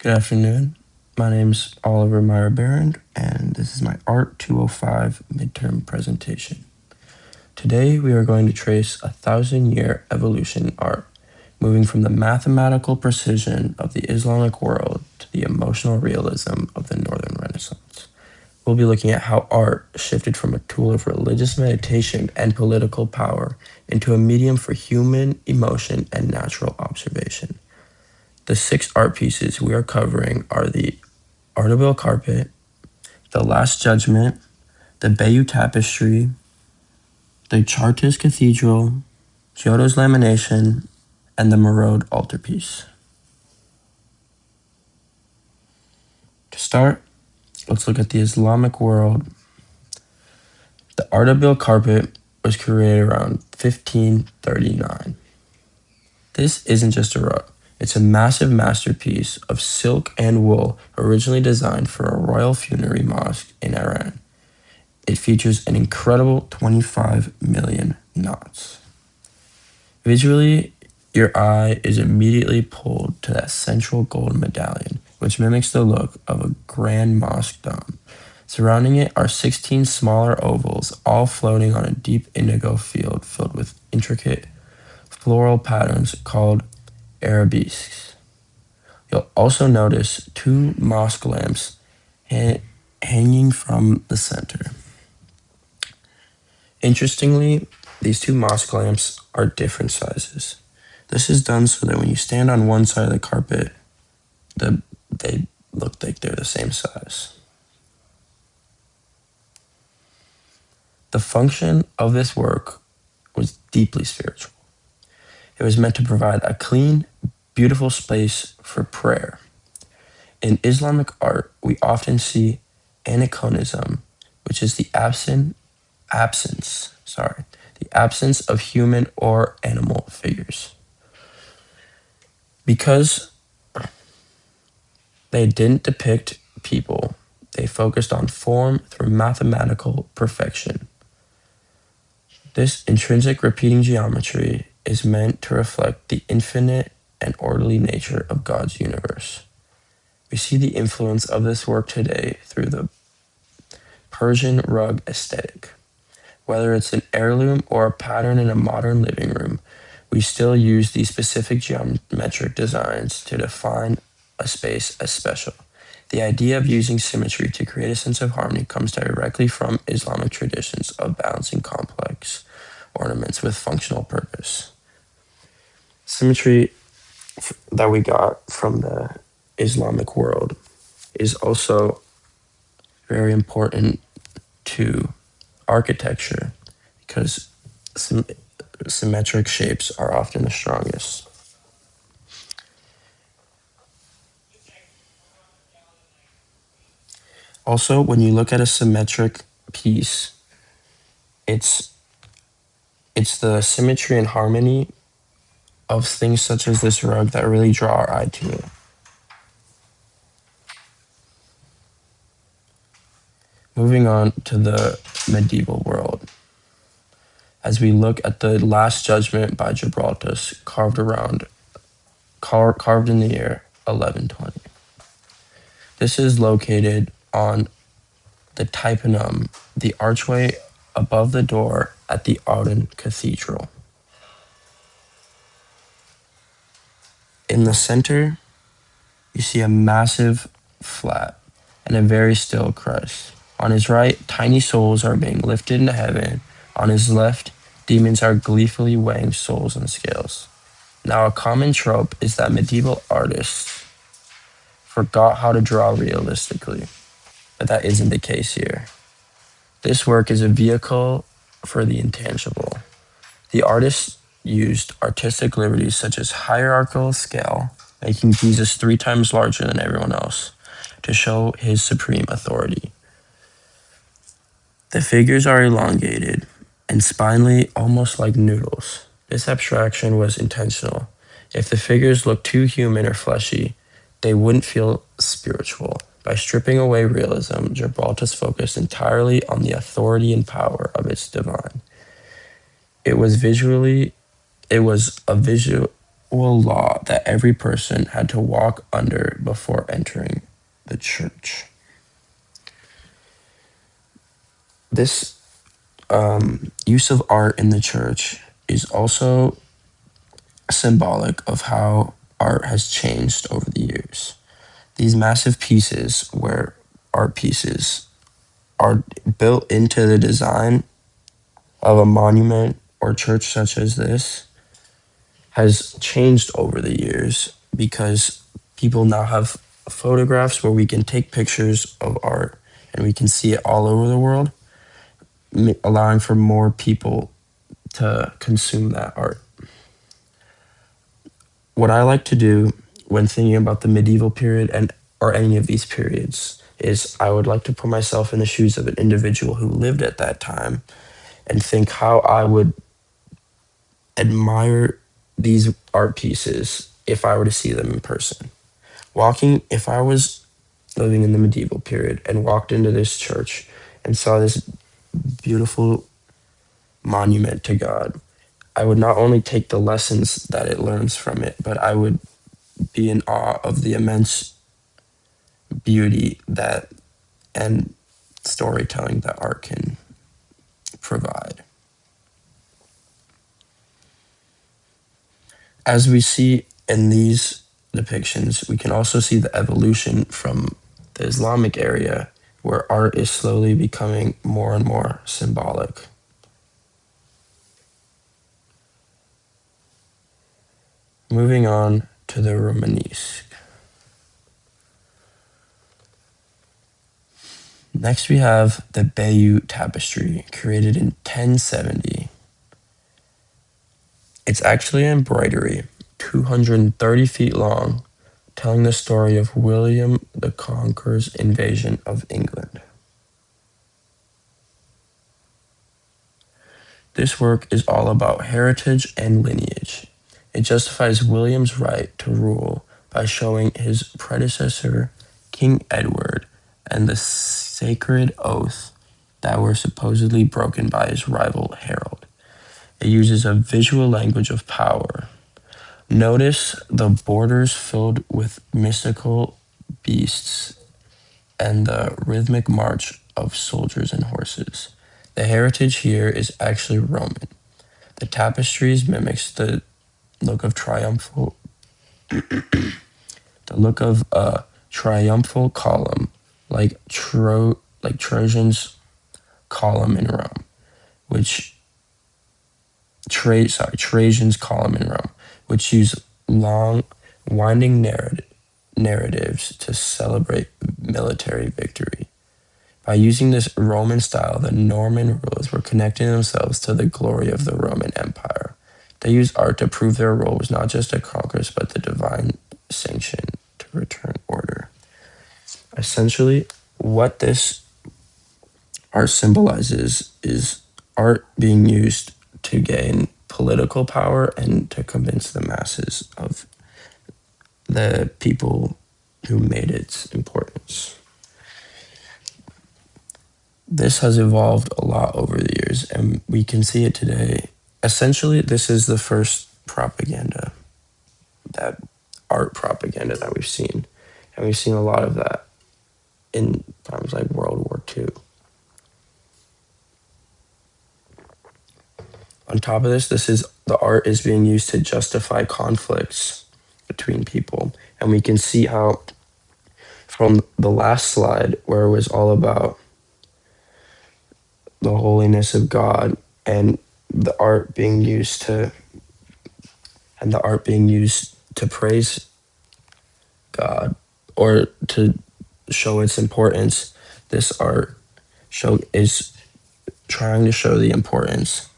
Good afternoon. My name's Oliver Meyer-Behrend, and this is my Art 205 midterm presentation. Today, we are going to trace a thousand-year evolution in art, moving from the mathematical precision of the Islamic world to the emotional realism of the Northern Renaissance. We'll be looking at how art shifted from a tool of religious meditation and political power into a medium for human emotion and natural observation. The six art pieces we are covering are the Ardebil carpet, the Last Judgment, the Bayeux tapestry, the Chartres cathedral, Giotto's lamination, and the Merode altarpiece. To start, let's look at the Islamic world. The Ardebil carpet was created around 1539. This isn't just a rug. It's a massive masterpiece of silk and wool originally designed for a royal funerary mosque in Iran. It features an incredible 25 million knots. Visually, your eye is immediately pulled to that central gold medallion, which mimics the look of a grand mosque dome. Surrounding it are 16 smaller ovals, all floating on a deep indigo field filled with intricate floral patterns called arabesques. You'll also notice two mosque lamps hanging from the center. Interestingly, these two mosque lamps are different sizes. This is done so that when you stand on one side of the carpet, they look like they're the same size. The function of this work was deeply spiritual. It was meant to provide a clean, beautiful space for prayer. In Islamic art, we often see aniconism, which is the absence of human or animal figures. Because they didn't depict people, they focused on form through mathematical perfection. This intrinsic repeating geometry is meant to reflect the infinite and orderly nature of God's universe. We see the influence of this work today through the Persian rug aesthetic. Whether it's an heirloom or a pattern in a modern living room, we still use these specific geometric designs to define a space as special. The idea of using symmetry to create a sense of harmony comes directly from Islamic traditions of balancing complex ornaments with functional purpose. Symmetry that we got from the Islamic world is also very important to architecture because symmetric shapes are often the strongest. Also, when you look at a symmetric piece, it's the symmetry and harmony of things such as this rug that really draw our eye to it. Moving on to the medieval world. As we look at the Last Judgment by Gibraltar, carved in the year 1120. This is located on the tympanum, the archway above the door at the Auden Cathedral. In the center, you see a massive flat and a very still Christ. On his right, tiny souls are being lifted into heaven. On his left, demons are gleefully weighing souls on scales. Now, a common trope is that medieval artists forgot how to draw realistically, but that isn't the case here. This work is a vehicle for the intangible. The artists used artistic liberties such as hierarchical scale, making Jesus 3 times larger than everyone else, to show his supreme authority. The figures are elongated and spindly, almost like noodles. This abstraction was intentional. If the figures looked too human or fleshy, they wouldn't feel spiritual. By stripping away realism, Gibraltar's focused entirely on the authority and power of its divine. It was a visual law that every person had to walk under before entering the church. This use of art in the church is also symbolic of how art has changed over the years. These massive pieces, where art pieces are built into the design of a monument or church such as this, has changed over the years because people now have photographs where we can take pictures of art and we can see it all over the world, allowing for more people to consume that art. What I like to do when thinking about the medieval period and or any of these periods is I would like to put myself in the shoes of an individual who lived at that time and think how I would admire these art pieces if I were to see them in person. If I was living in the medieval period and walked into this church and saw this beautiful monument to God, I would not only take the lessons that it learns from it, but I would be in awe of the immense beauty that and storytelling that art can provide. As we see in these depictions, we can also see the evolution from the Islamic area where art is slowly becoming more and more symbolic. Moving on to the Romanesque. Next, we have the Bayeux Tapestry, created in 1070. It's actually an embroidery, 230 feet long, telling the story of William the Conqueror's invasion of England. This work is all about heritage and lineage. It justifies William's right to rule by showing his predecessor, King Edward, and the sacred oath that were supposedly broken by his rival Harold. It uses a visual language of power. Notice the borders filled with mystical beasts and the rhythmic march of soldiers and horses. The heritage here is actually Roman. The tapestries mimics the look of a triumphal column, like Trajan's column in Rome, which Trajan's column in Rome, which use long, winding narratives to celebrate military victory. By using this Roman style, the Norman rulers were connecting themselves to the glory of the Roman Empire. They used art to prove their role was not just a conquest, but the divine sanction to return order. Essentially, what this art symbolizes is art being used to gain political power and to convince the masses of the people who made its importance. This has evolved a lot over the years, and we can see it today. Essentially, this is the first propaganda, that art propaganda that we've seen. And we've seen a lot of that in times like World War II. On top of this, the art is being used to justify conflicts between people. And we can see how from the last slide where it was all about the holiness of God and the art being used to praise God or to show its importance. This art is trying to show the importance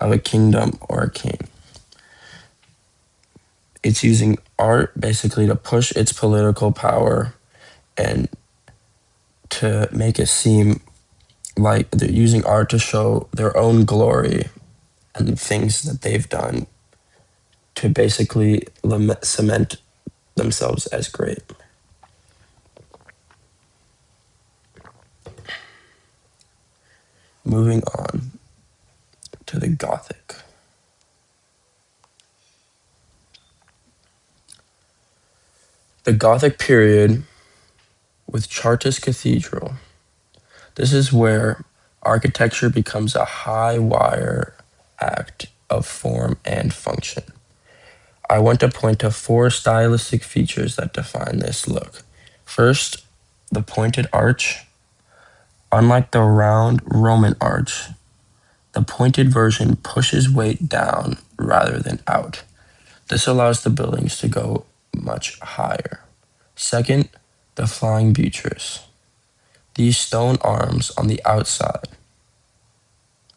of a kingdom or a king. It's using art basically to push its political power and to make it seem like they're using art to show their own glory and things that they've done to basically cement themselves as great. Moving on to the Gothic. The Gothic period with Chartres Cathedral. This is where architecture becomes a high wire act of form and function. I want to point to four stylistic features that define this look. First, the pointed arch. Unlike the round Roman arch, the pointed version pushes weight down rather than out. This allows the buildings to go much higher. Second, the flying buttress. These stone arms on the outside.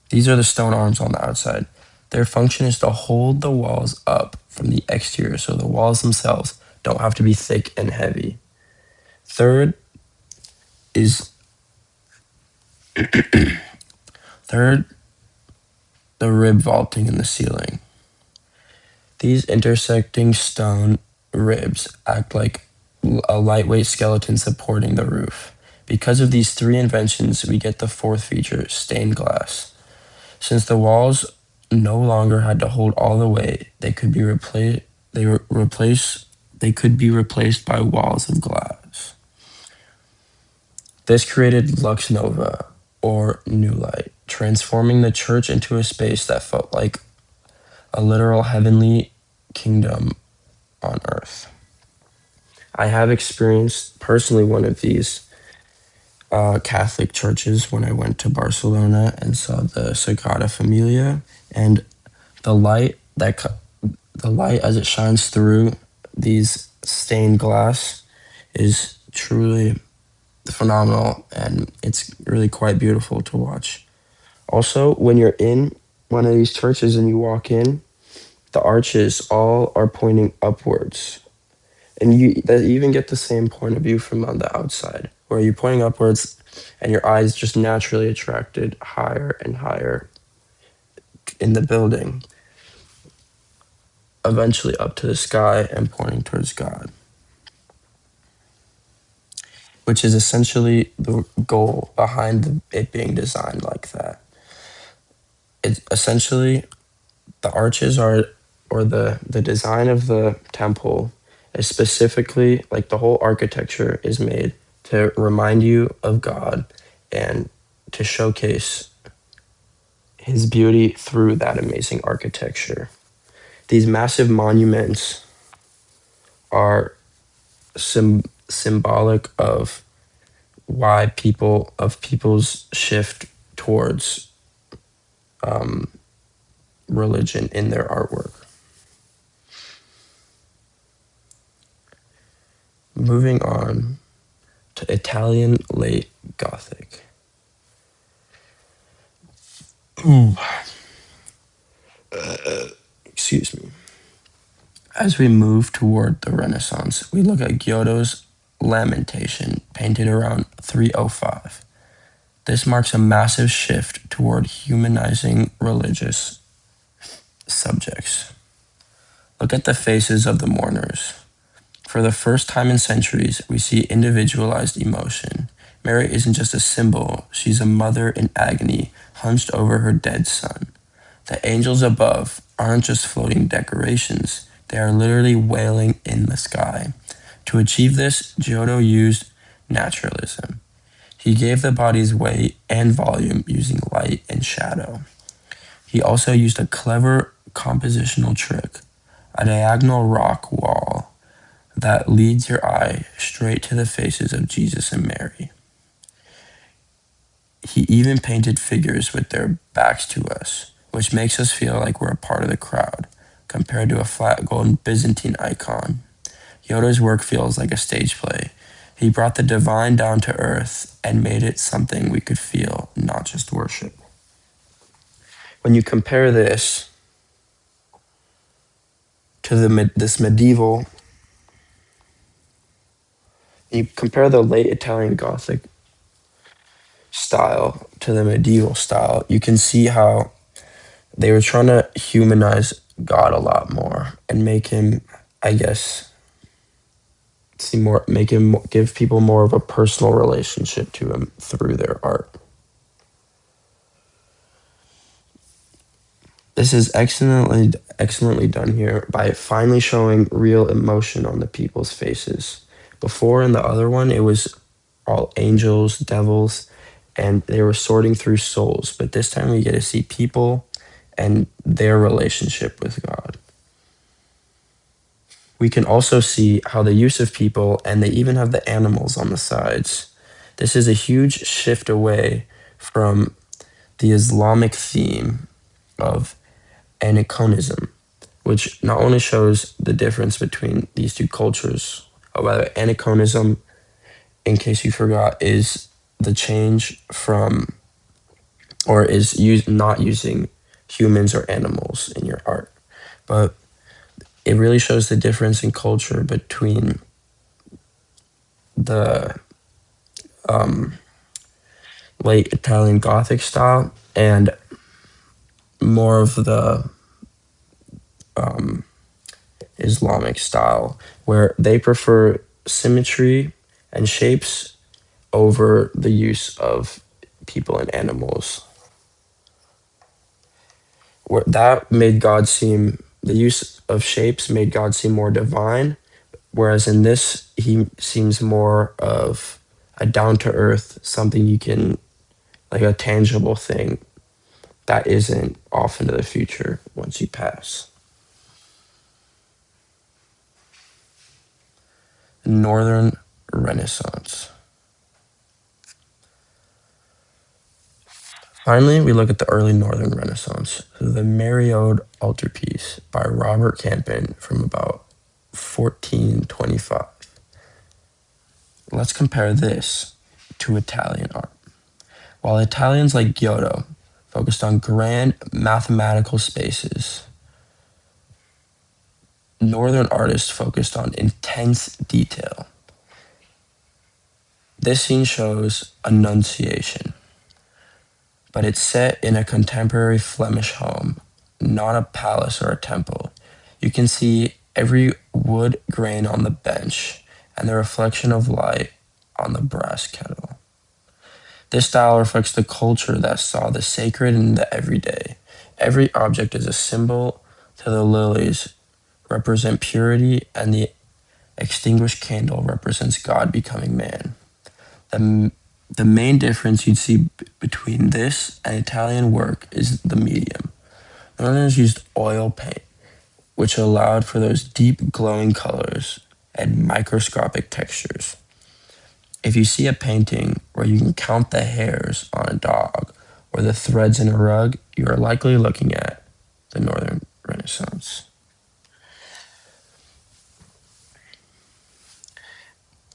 These are the stone arms on the outside. Their function is to hold the walls up from the exterior so the walls themselves don't have to be thick and heavy. Third is third, the rib vaulting in the ceiling. These intersecting stone ribs act like a lightweight skeleton supporting the roof. Because of these three inventions, we get the fourth feature, stained glass. Since the walls no longer had to hold all the weight, they could be replaced. They could be replaced by walls of glass. This created Lux Nova, or New Light, transforming the church into a space that felt like a literal heavenly kingdom on earth. I have experienced personally one of these Catholic churches when I went to Barcelona and saw the Sagrada Familia, and the light the light as it shines through these stained glass is truly phenomenal, and it's really quite beautiful to watch. Also, when you're in one of these churches and you walk in, the arches all are pointing upwards. And you even get the same point of view from on the outside, where you're pointing upwards and your eyes just naturally attracted higher and higher in the building, eventually up to the sky and pointing towards God, which is essentially the goal behind it being designed like that. It's essentially the arches are, or the design of the temple is specifically, like, the whole architecture is made to remind you of God and to showcase his beauty through that amazing architecture. These massive monuments are symbolic of people's shift towards religion in their artwork. Moving on to Italian late Gothic. Excuse me. As we move toward the Renaissance, we look at Giotto's Lamentation, painted around 305. This marks a massive shift toward humanizing religious subjects. Look at the faces of the mourners. For the first time in centuries, we see individualized emotion. Mary isn't just a symbol, she's a mother in agony, hunched over her dead son. The angels above aren't just floating decorations, they are literally wailing in the sky. To achieve this, Giotto used naturalism. He gave the bodies weight and volume using light and shadow. He also used a clever compositional trick, a diagonal rock wall that leads your eye straight to the faces of Jesus and Mary. He even painted figures with their backs to us, which makes us feel like we're a part of the crowd, compared to a flat golden Byzantine icon. Giotto's work feels like a stage play. He brought the divine down to earth and made it something we could feel, not just worship. When you compare this to this medieval, you compare the late Italian Gothic style to the medieval style, you can see how they were trying to humanize God a lot more and make him, I guess, give people more of a personal relationship to him through their art. This is excellently done here by finally showing real emotion on the people's faces. Before in the other one, it was all angels, devils, and they were sorting through souls. But this time we get to see people and their relationship with God. We can also see how the use of people, and they even have the animals on the sides. This is a huge shift away from the Islamic theme of aniconism, which not only shows the difference between these two cultures, whether aniconism, in case you forgot, is the change from, or is not using humans or animals in your art. But it really shows the difference in culture between the um, late Italian Gothic style and more of the um, Islamic style, where they prefer symmetry and shapes over the use of people and animals. Where that made God seem, the use of shapes made God seem more divine, whereas in this, he seems more of a down to earth, something you can, like a tangible thing that isn't off into the future once you pass. Northern Renaissance. Finally, we look at the early Northern Renaissance, the Mariode altarpiece by Robert Campin from about 1425. Let's compare this to Italian art. While Italians like Giotto focused on grand mathematical spaces, Northern artists focused on intense detail. This scene shows Annunciation, but it's set in a contemporary Flemish home, not a palace or a temple. You can see every wood grain on the bench and the reflection of light on the brass kettle. This style reflects the culture that saw the sacred in the everyday. Every object is a symbol to the lilies, represent purity, and the extinguished candle represents God becoming man. The, the main difference you'd see between this and Italian work is the medium. Northerners used oil paint, which allowed for those deep glowing colors and microscopic textures. If you see a painting where you can count the hairs on a dog or the threads in a rug, you are likely looking at the Northern Renaissance.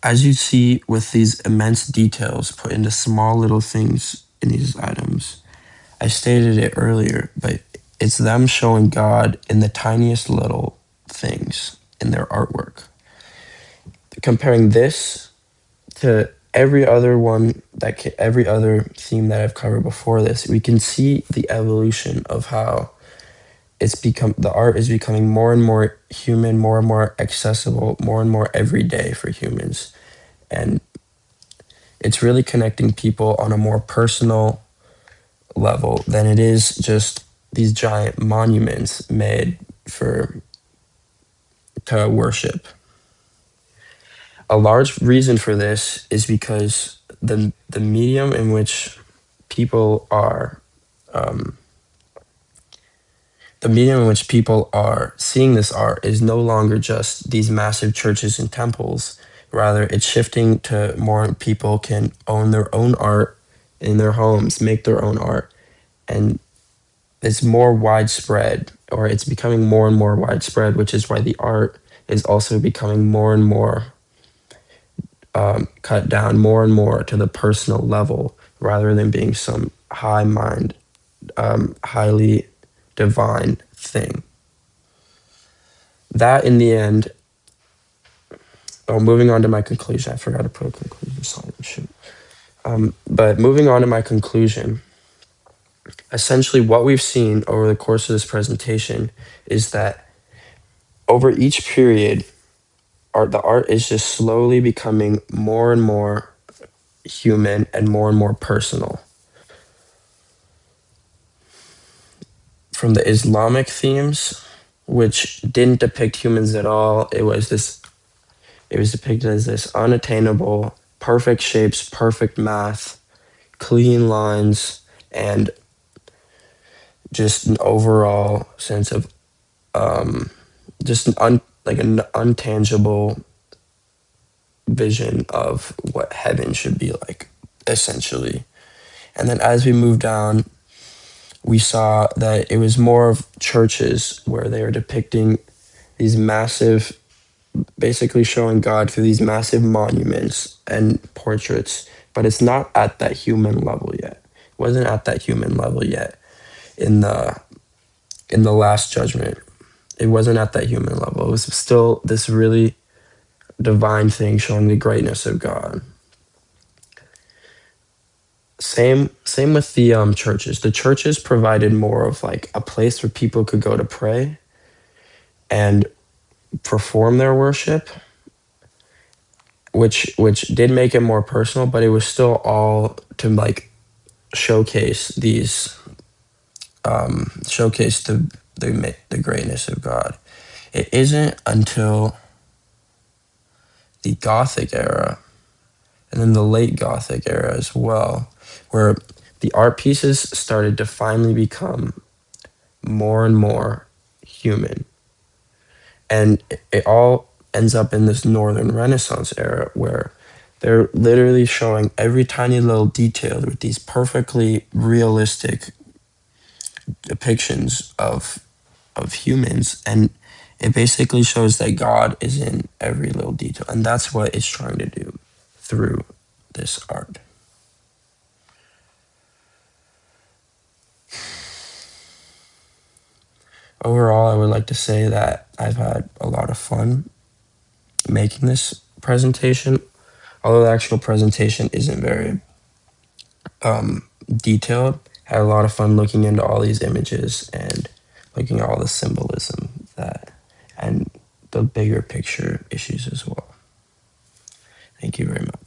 As you see with these immense details put into small little things in these items, I stated it earlier, but it's them showing God in the tiniest little things in their artwork. Comparing this to every other theme that I've covered before this, we can see the evolution of how the art is becoming more and more human, more and more accessible, more and more everyday for humans. And it's really connecting people on a more personal level than it is just these giant monuments made for to worship. A large reason for this is because the medium in which people are um, the medium in which people are seeing this art is no longer just these massive churches and temples. Rather, it's shifting to more people can own their own art in their homes, make their own art, and it's more widespread, or it's becoming more and more widespread, which is why the art is also becoming more and more cut down more and more to the personal level rather than being some highly divine thing. That in the end, moving on to my conclusion, I forgot to put a conclusion slide. Shoot. But moving on to my conclusion, essentially what we've seen over the course of this presentation is that over each period, the art is just slowly becoming more and more human and more personal. from the Islamic themes, which didn't depict humans at all. It was depicted as this unattainable, perfect shapes, perfect math, clean lines, and just an overall sense of just like an untangible vision of what heaven should be like, essentially. And then as we moved down, we saw that it was more of churches where they were depicting these massive, basically showing God through these massive monuments and portraits, but it's not at that human level yet. It wasn't at that human level yet in the last judgment. It wasn't at that human level. It was still this really divine thing showing the greatness of God. Same with the churches. The churches provided more of like a place where people could go to pray and perform their worship, which did make it more personal, but it was still all to like showcase these showcase the greatness of God. It isn't until the Gothic era and then the late Gothic era as well, where the art pieces started to finally become more and more human. And it all ends up in this Northern Renaissance era where they're literally showing every tiny little detail with these perfectly realistic depictions of humans, and it basically shows that God is in every little detail, and that's what it's trying to do through this art. Overall, I would like to say that I've had a lot of fun making this presentation, although the actual presentation isn't very detailed. I had a lot of fun looking into all these images and looking at all the symbolism that and the bigger picture issues as well. Thank you very much.